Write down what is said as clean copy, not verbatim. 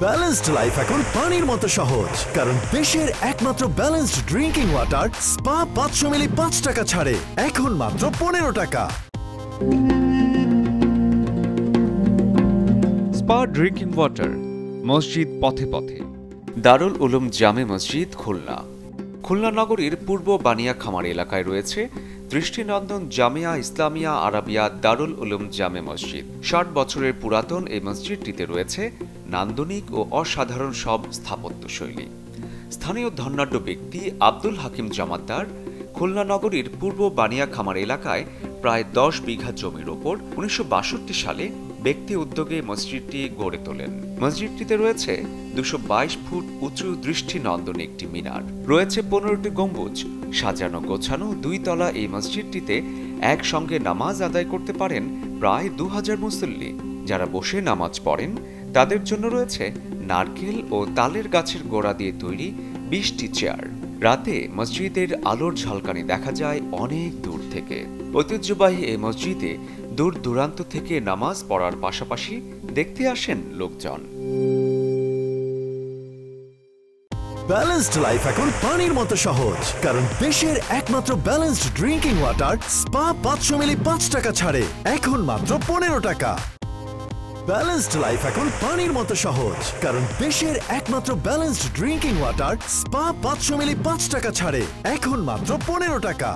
Balanced life এখন পানির মতো সহজ, কারণ দেশের একমাত্র ব্যালেন্সড ড্রিঙ্কিং ওয়াটার স্পা 500 মিলি 5 টাকা ছাড়ে, এখন মাত্র 15 টাকা। স্পা ড্রিঙ্কিং ওয়াটার মসজিদ পথে পথে। দারুল উলুম জামে মসজিদ খুলনা। খুলনা নগরীর পূর্ব বানিয়া খামার এলাকায় রয়েছে দৃষ্টিনন্দন জামিয়া ইসলামিয়া আরাবিয়া দারুল উলুম জামে মসজিদ। 60 বছরের পুরাতন এই মসজিদটিতে রয়েছে নান্দনিক ও অসাধারণ সব স্থাপত্যশৈলী। স্থানীয় ধনাঢ্য ব্যক্তি আব্দুল হাকিম জামাতদার খুলনা নগরীর পূর্ব বানিয়া খামার এলাকায় প্রায় 10 বিঘা জমির ওপর 1962 সালে ব্যক্তি উদ্যোগে মসজিদটি গড়ে তোলেন। মসজিদটিতে রয়েছে 222 ফুট উঁচু দৃষ্টিনন্দন একটি মিনার, রয়েছে 15টি গম্বুজ। সাজানো গোছানো 2 তলা এই মসজিদটিতে একসঙ্গে নামাজ আদায় করতে পারেন প্রায় 2000 মুসল্লি। যারা বসে নামাজ পড়েন তাদের জন্য রয়েছে নারকেল ও তালের গাছের গোড়া দিয়ে তৈরি 20টি চেয়ার। রাতে মসজিদের আলোর ঝলকানি দেখা যায় অনেক দূর থেকে। ঐতিহ্যবাহী এই মসজিদে দূর দূরান্ত থেকে নামাজ পড়ার পাশাপাশি দেখতে আসেন লোকজন। ব্যালেন্সড লাইফ এখন পানির মতো সহজ, কারণ দেশের একমাত্র ব্যালেন্সড ড্রিঙ্কিং ওয়াটার স্পা 500 মিলি 5 টাকা ছাড়ে, এখন মাত্র 15 টাকা। ব্যালেন্সড লাইফ এখন পানির মতো সহজ, কারণ দেশের একমাত্র ব্যালেন্সড ড্রিঙ্কিং ওয়াটার স্পা 500 মিলি 5 টাকা ছাড়ে, এখন মাত্র 15 টাকা।